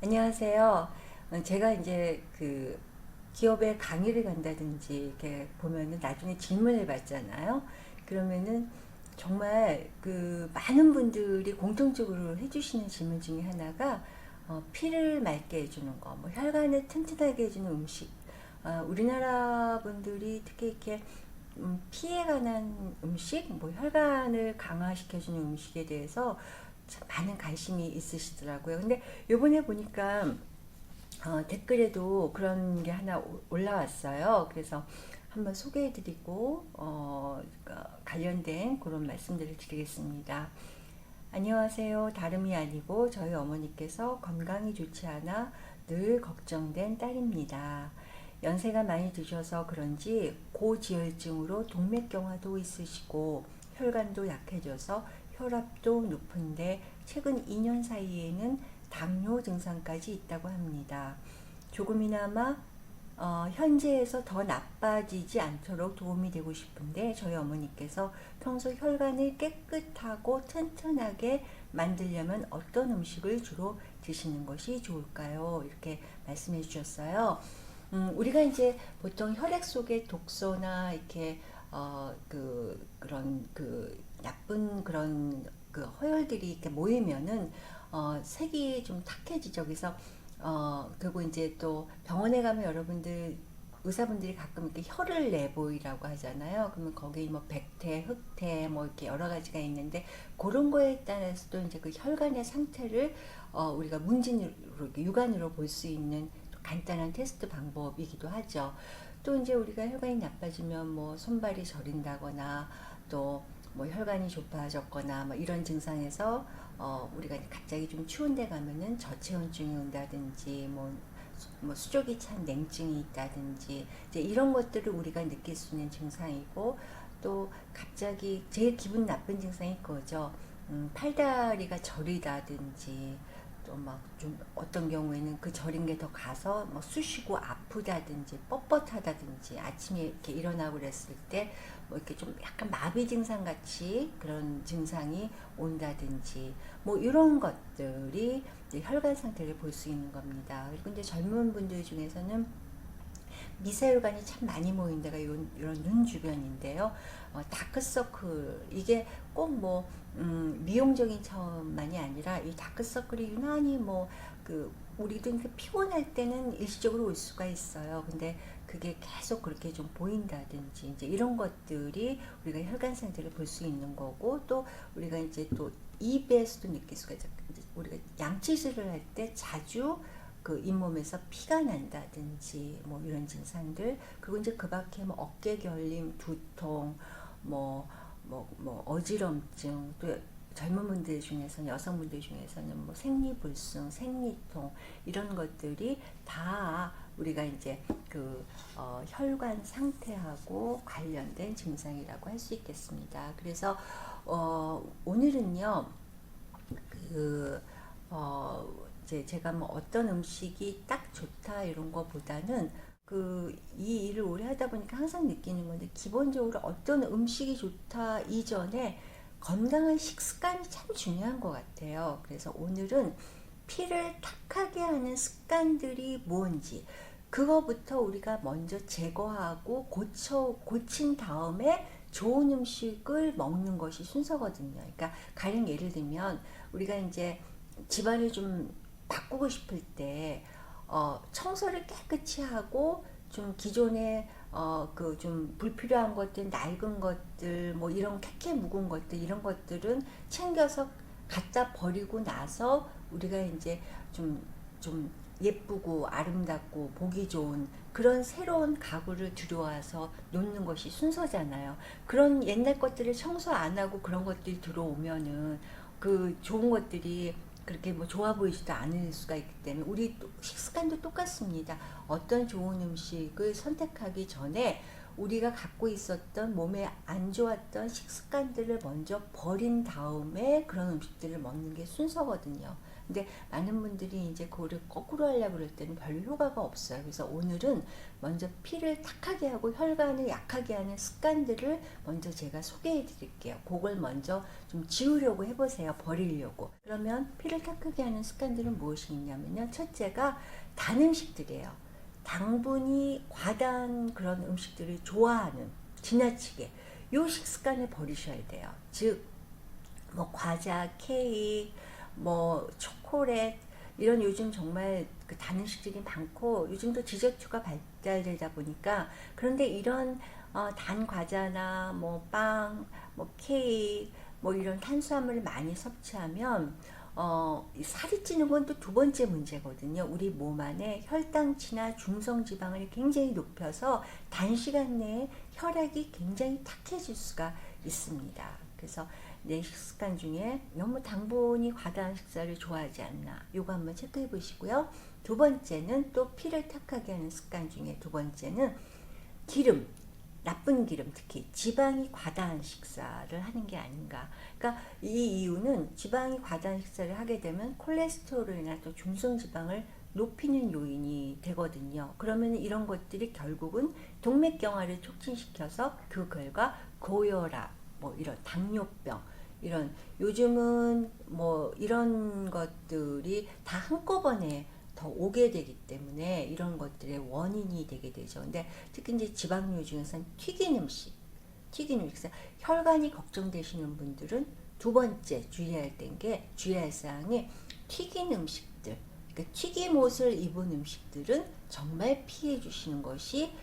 안녕하세요. 제가 이제 그 기업에 강의를 간다든지 이렇게 보면은 나중에 질문을 받잖아요. 그러면은 정말 그 많은 분들이 공통적으로 해주시는 질문 중에 하나가 피를 맑게 해주는 거, 뭐 혈관을 튼튼하게 해주는 음식. 우리나라 분들이 특히 이렇게 피에 관한 음식, 뭐 혈관을 강화시켜주는 음식에 대해서 참 많은 관심이 있으시더라고요. 근데 요번에 보니까 댓글에도 그런 게 하나 올라왔어요. 그래서 한번 소개해드리고 그러니까 관련된 그런 말씀들을 드리겠습니다. 안녕하세요. 다름이 아니고 저희 어머니께서 건강이 좋지 않아 늘 걱정된 딸입니다. 연세가 많이 드셔서 그런지 고지혈증으로 동맥경화도 있으시고 혈관도 약해져서 혈압도 높은데 최근 2년 사이에는 당뇨 증상까지 있다고 합니다. 조금이나마 현재에서 더 나빠지지 않도록 도움이 되고 싶은데 저희 어머니께서 평소 혈관을 깨끗하고 튼튼하게 만들려면 어떤 음식을 주로 드시는 것이 좋을까요? 이렇게 말씀해 주셨어요. 우리가 이제 보통 혈액 속에 독소나 이렇게 그런 나쁜 그런 그 허혈들이 이렇게 모이면은 색이 좀 탁해지죠. 그래서 그리고 이제 또 병원에 가면 여러분들 의사분들이 가끔 이렇게 혈을 내보이라고 하잖아요. 그러면 거기 뭐 백태, 흑태 뭐 이렇게 여러 가지가 있는데 그런 거에 따라서 또 이제 그 혈관의 상태를 우리가 문진으로 이렇게 육안으로 볼 수 있는 간단한 테스트 방법이기도 하죠. 또 이제 우리가 혈관이 나빠지면 뭐 손발이 저린다거나 또 뭐 혈관이 좁아졌거나 뭐 이런 증상에서 우리가 갑자기 좀 추운 데 가면은 저체온증이 온다든지 뭐 수족이 찬 냉증이 있다든지 이제 이런 것들을 우리가 느낄 수 있는 증상이고 또 갑자기 제일 기분 나쁜 증상이 그거죠. 팔다리가 저리다든지 또 막 좀 어떤 경우에는 그 저린 게 더 가서 뭐 쑤시고 아프다든지 뻣뻣하다든지 아침에 이렇게 일어나고 그랬을 때 뭐 이렇게 좀 약간 마비 증상 같이 그런 증상이 온다든지 뭐 이런 것들이 혈관 상태를 볼 수 있는 겁니다. 그리고 이제 젊은 분들 중에서는 미세혈관이 참 많이 모인 데가 이런 눈 주변인데요. 다크서클 이게 꼭 뭐 미용적인 차원만이 아니라 이 다크서클이 유난히 뭐 우리도 이렇게 피곤할 때는 일시적으로 올 수가 있어요. 근데 그게 계속 그렇게 좀 보인다든지 이제 이런 것들이 우리가 혈관 상태를 볼 수 있는 거고 또 우리가 이제 또 입에서도 느낄 수가 있죠. 우리가 양치질을 할 때 자주 그 잇몸에서 피가 난다든지 뭐 이런 증상들 그리고 이제 그 밖에 뭐 어깨 결림, 두통, 어지럼증 또 젊은 분들 중에서는 여성분들 중에서는 뭐 생리불순, 생리통 이런 것들이 다 우리가 이제 혈관 상태하고 관련된 증상이라고 할 수 있겠습니다. 그래서 오늘은요 그 어, 이제 제가 뭐 어떤 음식이 딱 좋다 이런 거보다는 이 일을 오래 하다 보니까 항상 느끼는 건데 기본적으로 어떤 음식이 좋다 이전에 건강한 식습관이 참 중요한 것 같아요. 그래서 오늘은 피를 탁하게 하는 습관들이 뭔지 그거부터 우리가 먼저 제거하고 고친 다음에 좋은 음식을 먹는 것이 순서거든요. 그러니까 가령 예를 들면 우리가 이제 집안을 좀 바꾸고 싶을 때 청소를 깨끗이 하고 좀 기존에 그 좀 불필요한 것들, 낡은 것들, 뭐 이런 캐캐 묵은 것들 이런 것들은 챙겨서 갖다 버리고 나서 우리가 이제 좀 예쁘고 아름답고 보기 좋은 그런 새로운 가구를 들여와서 놓는 것이 순서잖아요. 그런 옛날 것들을 청소 안 하고 그런 것들이 들어오면은 그 좋은 것들이 그렇게 뭐 좋아 보이지도 않을 수가 있기 때문에 우리 식습관도 똑같습니다. 어떤 좋은 음식을 선택하기 전에 우리가 갖고 있었던 몸에 안 좋았던 식습관들을 먼저 버린 다음에 그런 음식들을 먹는 게 순서거든요. 근데 많은 분들이 이제 그거를 거꾸로 하려고 그럴 때는 별로 효과가 없어요. 그래서 오늘은 먼저 피를 탁하게 하고 혈관을 약하게 하는 습관들을 먼저 제가 소개해 드릴게요. 그걸 먼저 좀 지우려고 해보세요. 버리려고. 그러면 피를 탁하게 하는 습관들은 무엇이 있냐면요. 첫째가 단 음식들이에요. 당분이 과다한 그런 음식들을 좋아하는, 지나치게 요 식습관을 버리셔야 돼요. 즉 뭐 과자, 케이크, 뭐 초콜릿, 이런 요즘 정말 그 단 음식들이 많고 요즘도 디저트가 발달되다 보니까, 그런데 이런 단 과자나 뭐 빵, 뭐 케이크, 뭐 이런 탄수화물을 많이 섭취하면 살이 찌는 건 또 두 번째 문제거든요. 우리 몸 안에 혈당치나 중성지방을 굉장히 높여서 단시간 내에 혈액이 굉장히 탁해질 수가 있습니다. 그래서 내 식습관 중에 너무 당분이 과다한 식사를 좋아하지 않나, 요거 한번 체크해 보시고요. 두 번째는 또 피를 탁하게 하는 습관 중에 두 번째는 기름, 나쁜 기름, 특히 지방이 과다한 식사를 하는 게 아닌가. 그러니까 이 이유는 지방이 과다한 식사를 하게 되면 콜레스테롤이나 또 중성지방을 높이는 요인이 되거든요. 그러면 이런 것들이 결국은 동맥경화를 촉진시켜서 그 결과 고혈압, 뭐 이런 당뇨병, 이런 요즘은 뭐 이런 것들이 다 한꺼번에 더 오게 되기 때문에 이런 것들의 원인이 되게 되죠. 근데 특히 이제 지방류 중에서는 튀긴 음식, 혈관이 걱정되시는 분들은 두 번째 주의할 사항이 튀긴 음식들, 그러니까 튀김옷을 입은 음식들은 정말 피해 주시는 것이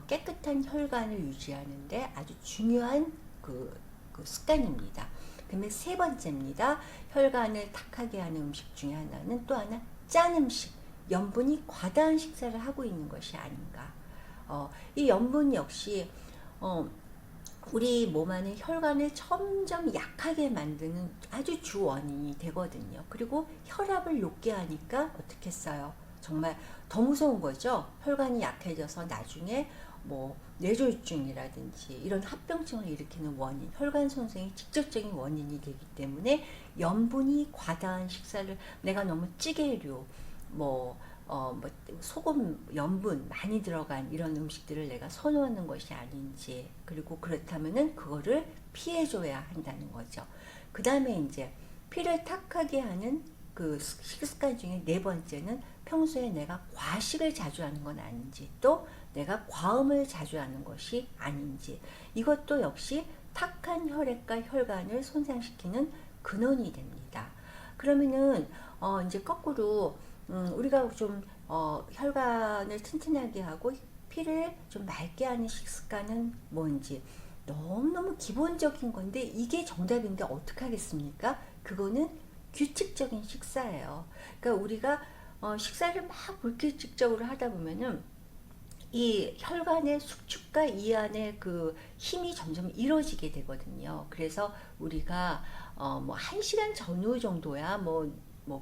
깨끗한 혈관을 유지하는데 아주 중요한 그 습관입니다. 그러면 세 번째입니다. 혈관을 탁하게 하는 음식 중에 하나는 또 하나 짠 음식, 염분이 과다한 식사를 하고 있는 것이 아닌가. 이 염분 역시 우리 몸 안의 혈관을 점점 약하게 만드는 아주 주 원인이 되거든요. 그리고 혈압을 높게 하니까 어떻게 써요? 정말 더 무서운 거죠. 혈관이 약해져서 나중에 뭐 뇌졸중이라든지 이런 합병증을 일으키는 원인, 혈관 손상의 직접적인 원인이 되기 때문에 염분이 과다한 식사를, 내가 너무 찌개류, 뭐 뭐 소금, 염분 많이 들어간 이런 음식들을 내가 선호하는 것이 아닌지, 그리고 그렇다면은 그거를 피해줘야 한다는 거죠. 그 다음에 이제 피를 탁하게 하는 그 식습관 중에 네 번째는 평소에 내가 과식을 자주 하는 건 아닌지, 또 내가 과음을 자주 하는 것이 아닌지, 이것도 역시 탁한 혈액과 혈관을 손상시키는 근원이 됩니다. 그러면은 이제 거꾸로 우리가 좀 혈관을 튼튼하게 하고 피를 좀 맑게 하는 식습관은 뭔지, 너무너무 기본적인 건데 이게 정답인데 어떡하겠습니까? 그거는 규칙적인 식사예요. 그러니까 우리가 식사를 막 불규칙적으로 하다 보면은 이 혈관의 수축과 이 안에 그 힘이 점점 잃어지게 되거든요. 그래서 우리가 뭐 1시간 전후 정도야 뭐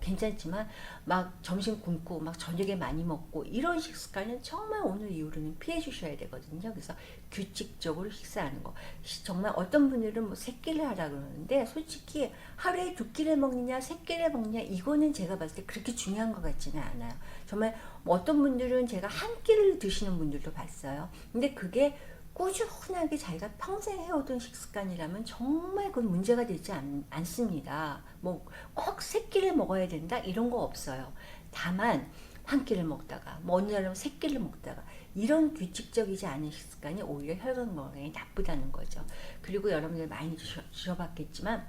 괜찮지만 막 점심 굶고 막 저녁에 많이 먹고 이런 식습관은 정말 오늘 이후로는 피해 주셔야 되거든요. 그래서 규칙적으로 식사하는 거. 정말 어떤 분들은 뭐 세 끼를 하라 그러는데 솔직히 하루에 두 끼를 먹느냐 세 끼를 먹느냐 이거는 제가 봤을 때 그렇게 중요한 것 같지는 않아요. 정말 뭐 어떤 분들은 제가 한 끼를 드시는 분들도 봤어요. 근데 그게 꾸준하게 자기가 평생 해오던 식습관이라면 정말 그건 문제가 되지 않습니다. 뭐 꼭 세 끼를 먹어야 된다 이런 거 없어요. 다만 한 끼를 먹다가 뭐 어느 날은 세 끼를 먹다가 이런 규칙적이지 않은 식습관이 오히려 혈관 건강에 나쁘다는 거죠. 그리고 여러분들 많이 주셔봤겠지만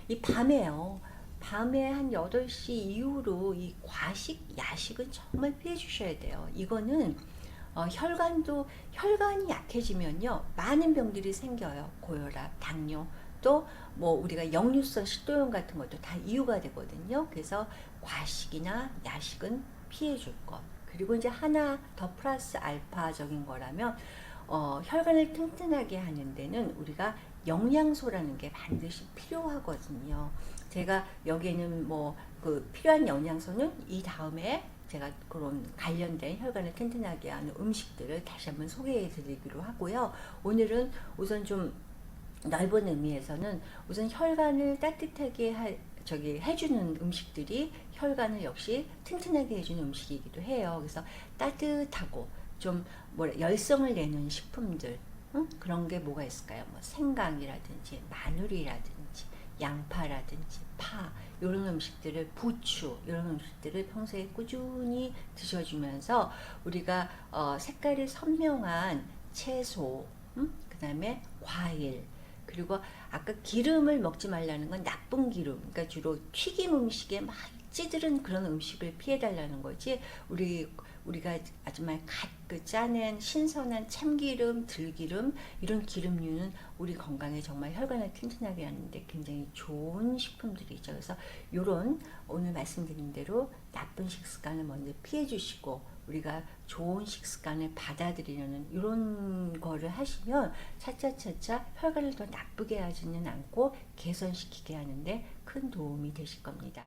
이 밤에요. 밤에 한 8시 이후로 이 과식, 야식은 정말 피해 주셔야 돼요. 이거는 혈관이 약해지면요 많은 병들이 생겨요. 고혈압, 당뇨, 또 뭐 우리가 역류성 식도염 같은 것도 다 이유가 되거든요. 그래서 과식이나 야식은 피해 줄 것. 그리고 이제 하나 더 플러스 알파적인 거라면 혈관을 튼튼하게 하는 데는 우리가 영양소라는 게 반드시 필요하거든요. 제가 여기에는 뭐 그 필요한 영양소는 이 다음에 제가 그런 관련된 혈관을 튼튼하게 하는 음식들을 다시 한번 소개해 드리기로 하고요. 오늘은 우선 좀 넓은 의미에서는 우선 혈관을 저기 해주는 음식들이 혈관을 역시 튼튼하게 해주는 음식이기도 해요. 그래서 따뜻하고 좀 뭐라 열성을 내는 식품들, 응? 그런 게 뭐가 있을까요? 뭐 생강이라든지 마늘이라든지 양파라든지 파 이런 음식들을 부추 이런 음식들을 평소에 꾸준히 드셔주면서 우리가 색깔이 선명한 채소, 그다음에 과일 그리고 아까 기름을 먹지 말라는 건 나쁜 기름, 그러니까 주로 튀김 음식에 막 찌들은 그런 음식을 피해 달라는 거지. 우리가 아주 그 짜낸 신선한 참기름, 들기름 이런 기름류는 우리 건강에 정말 혈관을 튼튼하게 하는데 굉장히 좋은 식품들이죠. 그래서 요런 오늘 말씀드린 대로 나쁜 식습관을 먼저 피해 주시고 우리가 좋은 식습관을 받아들이려는 이런 거를 하시면 차차차차 혈관을 더 나쁘게 하지는 않고 개선시키게 하는데 큰 도움이 되실 겁니다.